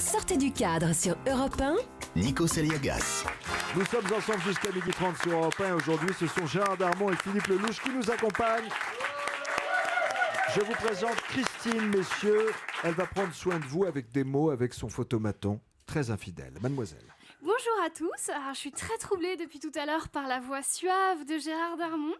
Sortez du cadre sur Europe 1. Nikos Aliagas. Nous sommes ensemble jusqu'à 12h30 sur Europe 1. Aujourd'hui, ce sont Gérard Darmon et Philippe Lelouch qui nous accompagnent. Je vous présente Christine, messieurs. Elle va prendre soin de vous avec des mots, avec son photomaton. Très infidèle. Mademoiselle. Bonjour à tous. Alors, je suis très troublée depuis tout à l'heure par la voix suave de Gérard Darmon.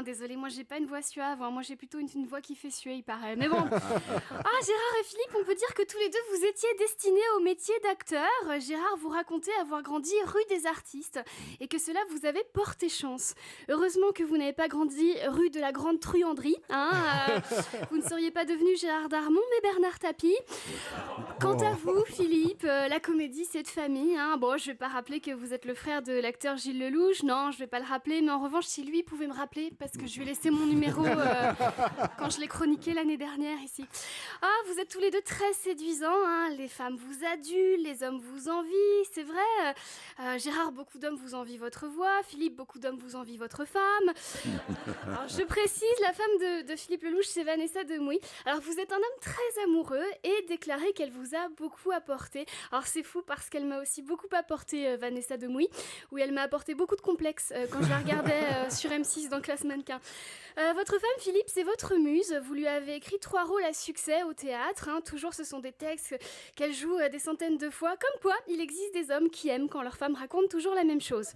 Désolée, moi j'ai pas une voix suave, moi j'ai plutôt une voix qui fait suer, il paraît. Mais bon. Gérard et Philippe, on peut dire que tous les deux vous étiez destinés au métier d'acteur. Gérard vous racontait avoir grandi rue des Artistes et que cela vous avait porté chance. Heureusement que vous n'avez pas grandi rue de la Grande Truanderie. Vous ne seriez pas devenu Gérard Darmon, mais Bernard Tapie. Quant à vous, Philippe, la comédie c'est de famille. Bon, je vais pas rappeler que vous êtes le frère de l'acteur Gilles Lelouch. Non, je vais pas le rappeler, mais en revanche, si lui pouvait me rappeler, parce que je lui ai laissé mon numéro quand je l'ai chroniqué l'année dernière ici. Vous êtes tous les deux très séduisants. Les femmes vous adulent, les hommes vous envient, c'est vrai. Gérard, beaucoup d'hommes vous envient votre voix. Philippe, beaucoup d'hommes vous envient votre femme. Alors, je précise, la femme de Philippe Lelouch, c'est Vanessa Demouy. Alors, vous êtes un homme très amoureux et déclaré qu'elle vous a beaucoup apporté. Alors, c'est fou parce qu'elle m'a aussi beaucoup apporté, Vanessa Demouy, où elle m'a apporté beaucoup de complexes quand je la regardais sur M6 dans Classe Mannequin. Votre femme, Philippe, c'est votre muse. Vous lui avez écrit 3 rôles à succès au théâtre. Toujours, ce sont des textes qu'elle joue des centaines de fois. Comme quoi, il existe des hommes qui aiment quand leur femme raconte toujours la même chose.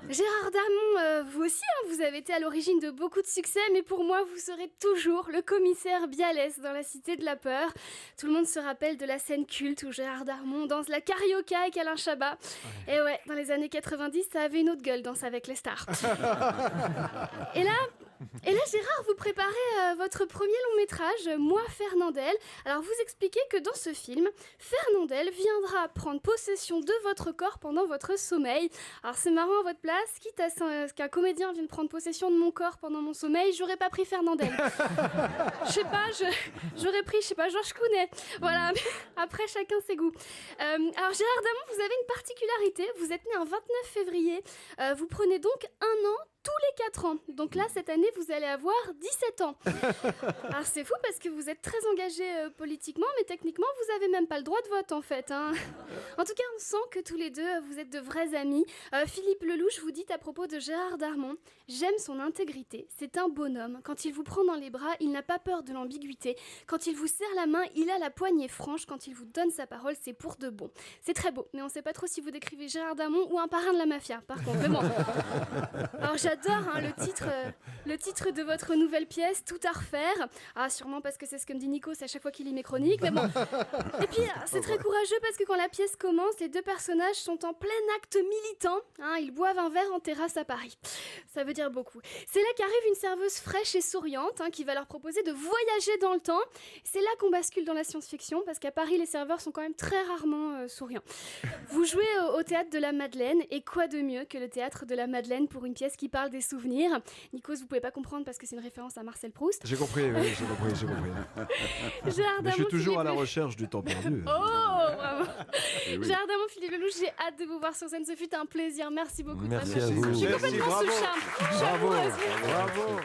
Gérard Darmon, vous aussi, vous avez été à l'origine de beaucoup de succès, mais pour moi, vous serez toujours le commissaire Bialès dans La Cité de la Peur. Tout le monde se rappelle de la scène culte où Gérard Darmon danse la carioca avec Alain Chabat. Et ouais, dans les années 90, ça avait une autre gueule, Danse avec les stars. Et là, Gérard, vous préparez votre premier long métrage, Moi, Fernandel. Alors, vous expliquez que dans ce film, Fernandel viendra prendre possession de votre corps pendant votre sommeil. Alors, c'est marrant à votre place, quitte à ce qu'un comédien vienne prendre possession de mon corps pendant mon sommeil, j'aurais pas pris Fernandel. Je sais pas, j'aurais pris, Georges Clooney. Voilà, après, chacun ses goûts. Alors, Gérard Darmon, vous avez une particularité, vous êtes né un 29 février. Vous prenez donc 1 an tous les 4 ans. Donc là, cette année, vous allez avoir 17 ans. Alors c'est fou parce que vous êtes très engagé politiquement, mais techniquement, vous avez même pas le droit de vote en fait. En tout cas, on sent que tous les deux, vous êtes de vrais amis. Philippe Lelouch, vous dites à propos de Gérard Darmon, j'aime son intégrité, c'est un bonhomme. Quand il vous prend dans les bras, il n'a pas peur de l'ambiguïté. Quand il vous serre la main, il a la poignée franche. Quand il vous donne sa parole, c'est pour de bon. C'est très beau, mais on sait pas trop si vous décrivez Gérard Darmon ou un parrain de la mafia, par contre. Mais bon. Alors j'adore le titre de votre nouvelle pièce, Tout à refaire. Sûrement parce que c'est ce que me dit Nikos à chaque fois qu'il lit mes chroniques, mais bon. Et puis, c'est très courageux parce que quand la pièce commence, les 2 personnages sont en plein acte militant. Ils boivent un verre en terrasse à Paris. Ça veut dire beaucoup. C'est là qu'arrive une serveuse fraîche et souriante qui va leur proposer de voyager dans le temps. C'est là qu'on bascule dans la science-fiction parce qu'à Paris, les serveurs sont quand même très rarement souriants. Vous jouez au théâtre de la Madeleine et quoi de mieux que le théâtre de la Madeleine pour une pièce qui parle des souvenirs. Nikos, vous pouvez pas comprendre parce que c'est une référence à Marcel Proust. J'ai compris, oui, j'ai compris. Gérard Darmon, mais je suis toujours Philippe à la recherche du temps perdu. Bravo. Gérard Darmon, Philippe Lelouch, j'ai hâte de vous voir sur scène. Ce fut un plaisir. Merci beaucoup. Merci à vous. Je suis complètement sous charme. Bravo.